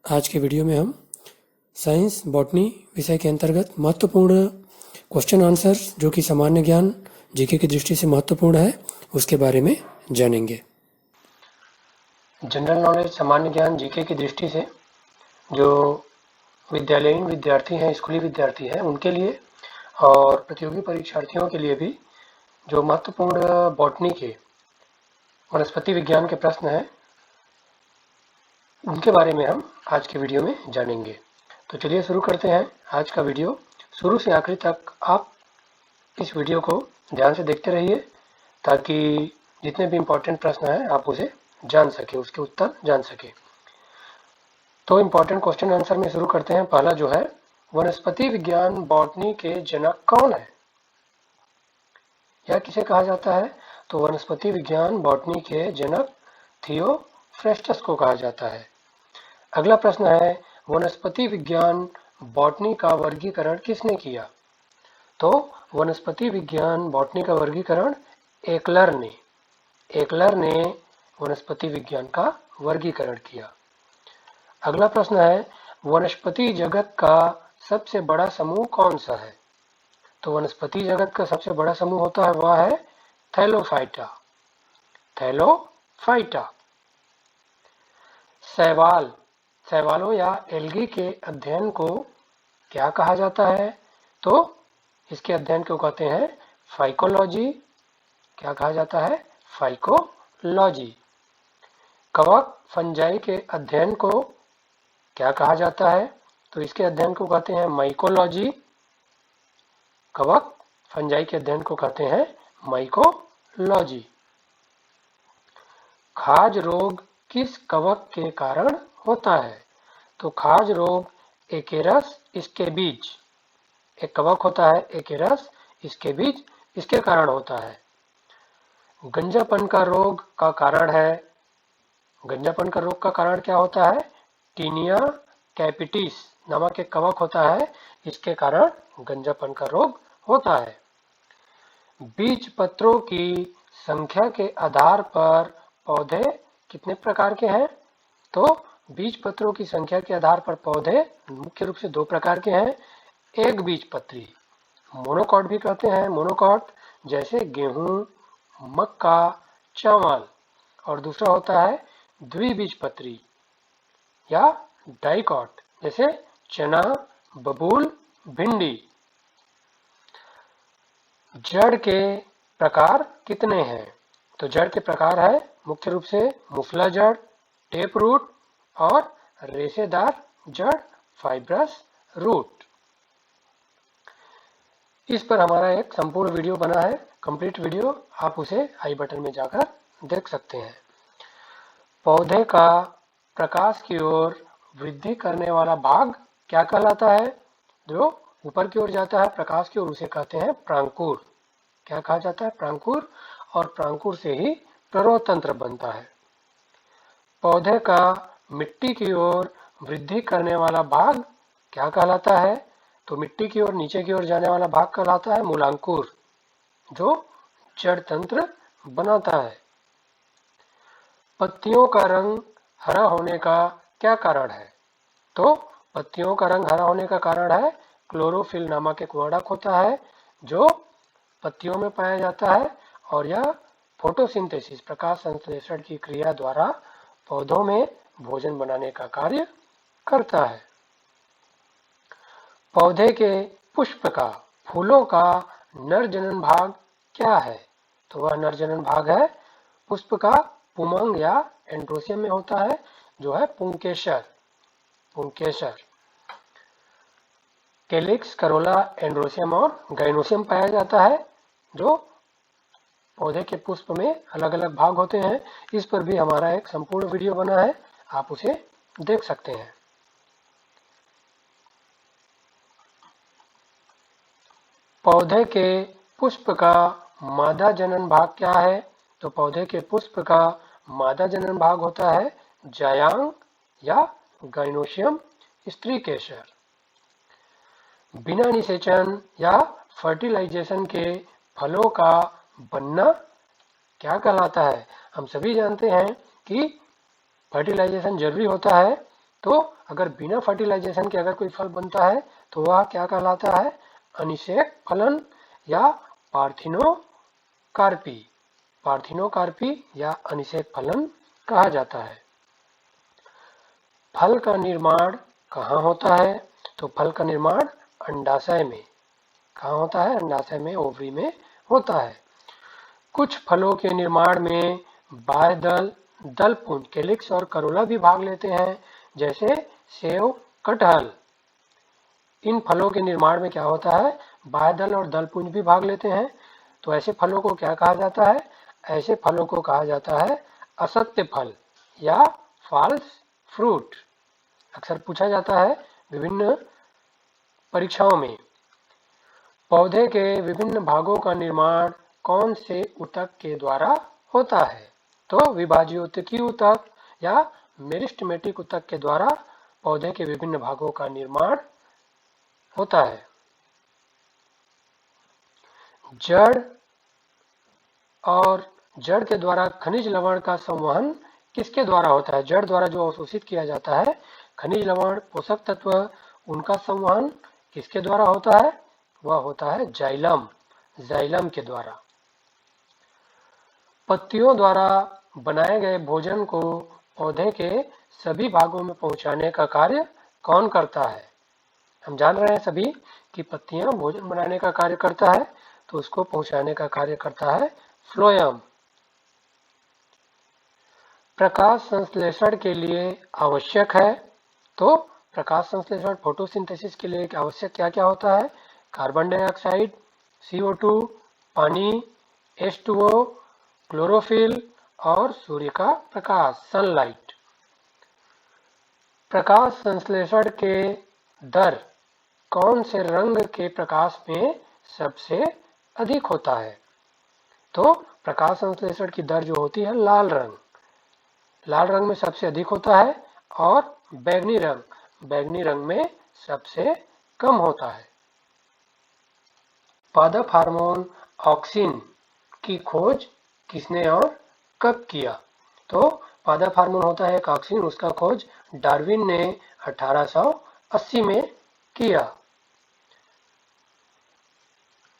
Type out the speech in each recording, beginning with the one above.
आज के वीडियो में हम साइंस बॉटनी विषय के अंतर्गत महत्वपूर्ण क्वेश्चन आंसर जो कि सामान्य ज्ञान जीके की दृष्टि से महत्वपूर्ण है उसके बारे में जानेंगे। जनरल नॉलेज सामान्य ज्ञान जीके की दृष्टि से जो विद्यालयीन विद्यार्थी हैं, स्कूली विद्यार्थी हैं, उनके लिए और प्रतियोगी परीक्षार्थियों के लिए भी जो महत्वपूर्ण बॉटनी के वनस्पति विज्ञान के प्रश्न हैं उनके बारे में हम आज के वीडियो में जानेंगे। तो चलिए शुरू करते हैं आज का वीडियो। शुरू से आखिरी तक आप इस वीडियो को ध्यान से देखते रहिए ताकि जितने भी इम्पोर्टेंट प्रश्न हैं आप उसे जान सके, उसके उत्तर जान सके। तो इम्पोर्टेंट क्वेश्चन आंसर में शुरू करते हैं। पहला जो है, वनस्पति विज्ञान बॉटनी के जनक कौन है? यह किसे कहा जाता है? तो वनस्पति विज्ञान बॉटनी के जनक थियोफ्रेस्टस को कहा जाता है। अगला प्रश्न है, वनस्पति विज्ञान बॉटनी का वर्गीकरण किसने किया? तो वनस्पति विज्ञान बॉटनी का वर्गीकरण एकलर ने वनस्पति विज्ञान का वर्गीकरण किया। अगला प्रश्न है, वनस्पति जगत का सबसे बड़ा समूह कौन सा है? तो वनस्पति जगत का सबसे बड़ा समूह होता है वह है थैलोफाइटा। शैवालों या एल्गी के अध्ययन को क्या कहा जाता है? तो इसके अध्ययन को कहते हैं फाइकोलॉजी। क्या कहा जाता है? फाइकोलॉजी। कवक फंजाई के अध्ययन को क्या कहा जाता है? तो इसके अध्ययन को कहते हैं माइकोलॉजी। कवक फंजाई के अध्ययन को कहते हैं माइकोलॉजी। खाज रोग किस कवक के कारण होता है? तो खाज रोग एकेरस स्कैबिज, एक कवक होता है एकेरस स्कैबिज, इसके कारण होता है। गंजापन का रोग का कारण है, गंजापन का रोग का कारण क्या होता है? टीनिया कैपिटिस नामक एक कवक होता है, इसके कारण गंजापन का रोग होता है। बीज पत्रों की संख्या के आधार पर पौधे कितने प्रकार के हैं? तो बीज पत्रों की संख्या के आधार पर पौधे मुख्य रूप से दो प्रकार के हैं। एक बीजपत्री, मोनोकॉट भी कहते हैं, मोनोकॉट जैसे गेहूं, मक्का, चावल, और दूसरा होता है द्विबीजपत्री या डाइकॉट जैसे चना, बबूल, भिंडी। जड़ के प्रकार कितने हैं? तो जड़ के प्रकार है मुख्य रूप से मुफला जड़, टेप रूट और रेशेदार जड़, फाइब्रस रूट। इस पर हमारा एक संपूर्ण वीडियो बना है, कंप्लीट वीडियो, आप उसे आई बटन में जाकर देख सकते हैं। पौधे का प्रकाश की ओर वृद्धि करने वाला भाग क्या कहलाता है? जो ऊपर की ओर जाता है प्रकाश की ओर उसे कहते हैं प्रांकुर। क्या कहा जाता है? प्रांकुर। और प्रांकुर से ही प्ररोतंत्र बनता है। पौधे का मिट्टी की ओर वृद्धि करने वाला भाग क्या कहलाता है? तो मिट्टी की ओर नीचे की ओर जाने वाला भाग कहलाता है मूलांकुर, जो जड़ तंत्र बनाता है। पत्तियों का रंग हरा होने का क्या कारण है? तो पत्तियों का रंग हरा होने का कारण है क्लोरोफिल नामक एक वर्णक होता है जो पत्तियों में पाया जाता है और यह फोटोसिंथेसिस प्रकाश संश्लेषण की क्रिया द्वारा पौधों में भोजन बनाने का कार्य करता है। पौधे के पुष्प का, फूलों का नर जनन भाग क्या है? तो वह नर जनन भाग है पुष्प का पुमंग या एंड्रोसियम में होता है, जो है पुंकेसर। कैलिक्स, करोला, एंड्रोसियम और गाइनोसियम पाया जाता है, जो पौधे के पुष्प में अलग अलग भाग होते हैं। इस पर भी हमारा एक संपूर्ण वीडियो बना है, आप उसे देख सकते हैं। पौधे के पुष्प का मादा जनन भाग क्या है? तो पौधे के पुष्प का मादा जनन भाग होता है जायांग या गाइनोसियम स्त्रीकेसर। बिना निषेचन या फर्टिलाइजेशन के फलों का बनना क्या कहलाता है? हम सभी जानते हैं कि फर्टिलाइजेशन जरूरी होता है, तो अगर बिना फर्टिलाइजेशन के अगर कोई फल बनता है तो वह क्या कहलाता है? अनिषेक फलन या पार्थिनोकार्पी। पार्थिनोकार्पी या अनिषेक फलन कहा जाता है। फल का निर्माण कहाँ होता है? तो फल का निर्माण अंडाशय में। कहाँ होता है? अंडाशय में, ओवरी में होता है। कुछ फलों के निर्माण में बाह्य दल, दलपुंज, कैलिक्स और करोला भी भाग लेते हैं, जैसे सेव, कटहल। इन फलों के निर्माण में क्या होता है? बाह्य दल और दलपुंज भी भाग लेते हैं। तो ऐसे फलों को क्या कहा जाता है? ऐसे फलों को कहा जाता है असत्य फल या फॉल्स फ्रूट। अक्सर पूछा जाता है विभिन्न परीक्षाओं में। पौधे के विभिन्न भागों का निर्माण कौन से ऊतक के द्वारा होता है? तो विभाज्योतकी ऊतक या मेरिस्टेमेटिक ऊतक के द्वारा पौधे के विभिन्न भागों का निर्माण होता है। जड़ और जड़ के द्वारा खनिज लवण का संवहन किसके द्वारा होता है? जड़ द्वारा जो अवशोषित किया जाता है खनिज लवण, पोषक तत्व, उनका संवहन किसके द्वारा होता है? वह होता है जाइलम, जाइलम के द्वारा। पत्तियों द्वारा बनाए गए भोजन को पौधे के सभी भागों में पहुंचाने का कार्य कौन करता है? हम जान रहे हैं सभी कि पत्तियां भोजन बनाने का कार्य करता है, तो उसको पहुंचाने का कार्य करता है फ्लोएम। प्रकाश संश्लेषण के लिए आवश्यक है, तो प्रकाश संश्लेषण फोटोसिंथेसिस के लिए आवश्यक क्या क्या होता है? कार्बन डाइऑक्साइड, CO2, पानी, H2O, क्लोरोफिल और सूर्य का प्रकाश, सनलाइट। प्रकाश संश्लेषण के दर कौन से रंग के प्रकाश में सबसे अधिक होता है? तो प्रकाश संश्लेषण की दर जो होती है लाल रंग, लाल रंग में सबसे अधिक होता है, और बैगनी रंग में सबसे कम होता है। पादप हार्मोन ऑक्सिन की खोज किसने और कब किया? तो पादप हार्मोन होता है एक ऑक्सिन, उसका खोज डार्विन ने 1880 में किया।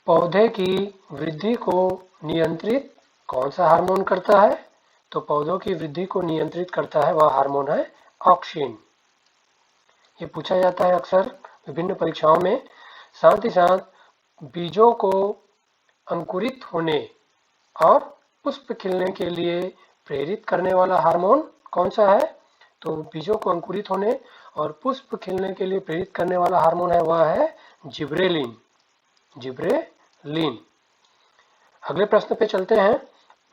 पौधे की वृद्धि को नियंत्रित कौन सा हार्मोन करता है? तो पौधों की वृद्धि को नियंत्रित करता है वह हार्मोन है ऑक्सिन। ये पूछा जाता है अक्सर विभिन्न परीक्षाओं में। साथ ही साथ बीजों को अंकुरित होने और पुष्प खिलने के लिए प्रेरित करने वाला हार्मोन कौन सा है? तो बीजों को अंकुरित होने और पुष्प खिलने के लिए प्रेरित करने वाला हार्मोन है वह है जिब्रेलिन, जिब्रेलिन। अगले प्रश्न पे चलते हैं।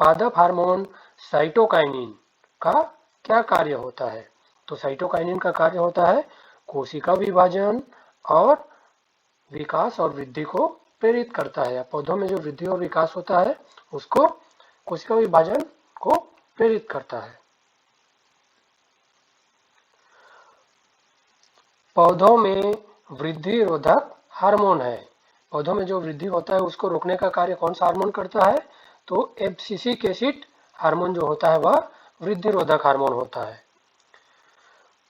पादप हार्मोन साइटोकाइनिन का क्या कार्य होता है? तो साइटोकाइनिन का कार्य होता है कोशिका विभाजन और विकास और वृद्धि को प्रेरित करता है। पौधों में जो वृद्धि और विकास होता है उसको कोशिका विभाजन को प्रेरित करता है। पौधों में वृद्धि रोधक हार्मोन है। पौधों में जो वृद्धि होता है उसको रोकने का कार्य कौन सा हार्मोन करता है? तो एब्सिसिक एसिड हार्मोन जो होता है वह वृद्धि रोधक हार्मोन होता है।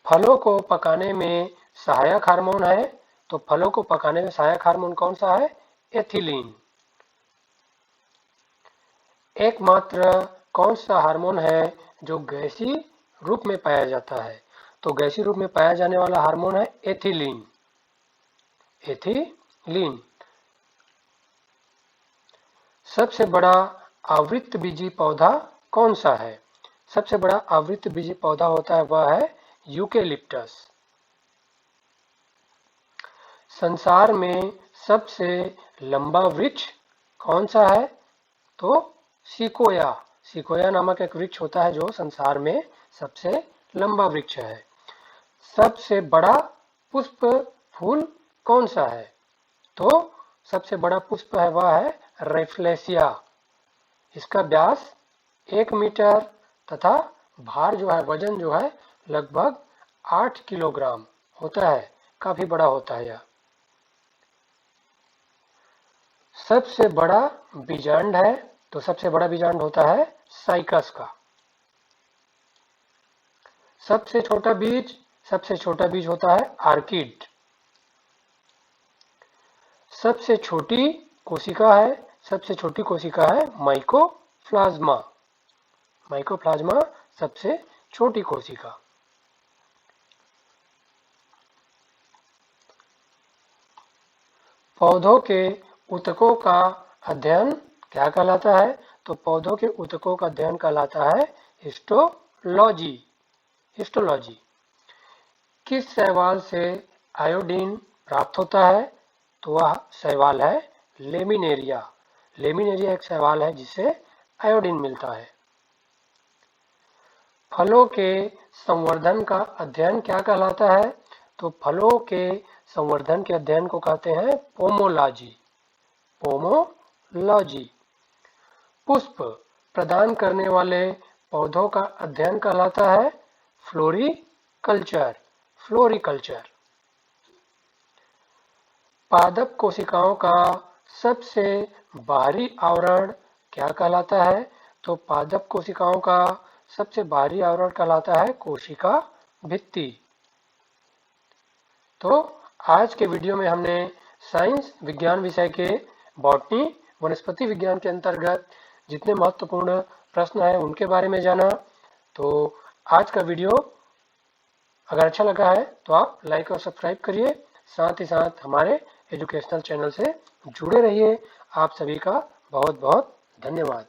फलों को पकाने में सहायक हार्मोन है, तो फलों को पकाने में सहायक हार्मोन कौन सा है? एथिलीन। एकमात्र कौन सा हार्मोन है जो गैसीय रूप में पाया जाता है? तो गैसीय रूप में पाया जाने वाला हार्मोन है एथिलीन, एथिलीन। सबसे बड़ा आवृतबीजी पौधा कौन सा है? सबसे बड़ा आवृतबीजी पौधा होता है वह है यूकेलिप्टस। संसार में सबसे लंबा वृक्ष कौन सा है? तो सिकोया, सिकोया नामक एक वृक्ष होता है जो संसार में सबसे लंबा वृक्ष है। सबसे बड़ा पुष्प फूल कौन सा है? तो सबसे बड़ा पुष्प है वह है रेफ्लेसिया। इसका व्यास 1 मीटर तथा भार जो है, वजन जो है लगभग 8 किलोग्राम होता है, काफी बड़ा होता है यह। सबसे बड़ा बीजांड है, तो सबसे बड़ा बीजांड होता है साइकस का। सबसे छोटा बीज सबसे छोटा बीज होता है आर्किड। सबसे छोटी कोशिका है माइकोप्लाज्मा। माइकोप्लाज्मा सबसे छोटी कोशिका। पौधों के ऊतकों का अध्ययन क्या कहलाता है? तो पौधों के ऊतकों का अध्ययन कहलाता है हिस्टोलॉजी। हिस्टोलॉजी। किस शैवाल से आयोडीन प्राप्त होता है? तो वह शैवाल है लेमिनेरिया। लेमिनेरिया एक शैवाल है जिससे आयोडीन मिलता है। फलों के संवर्धन का अध्ययन क्या कहलाता है? तो फलों के संवर्धन के अध्ययन को कहते हैं पोमोलॉजी। पोमोलॉजी। पुष्प प्रदान करने वाले पौधों का अध्ययन कहलाता है फ्लोरिकल्चर। फ्लोरिकल्चर। पादप कोशिकाओं का सबसे बाहरी आवरण क्या कहलाता है? तो पादप कोशिकाओं का सबसे बाहरी आवरण कहलाता है कोशिका भित्ति। तो आज के वीडियो में हमने साइंस विज्ञान विषय के बॉटनी वनस्पति विज्ञान के अंतर्गत जितने महत्वपूर्ण प्रश्न हैं उनके बारे में जाना। तो आज का वीडियो अगर अच्छा लगा है तो आप लाइक और सब्सक्राइब करिए, साथ ही साथ हमारे एजुकेशनल चैनल से जुड़े रहिए। आप सभी का बहुत बहुत धन्यवाद।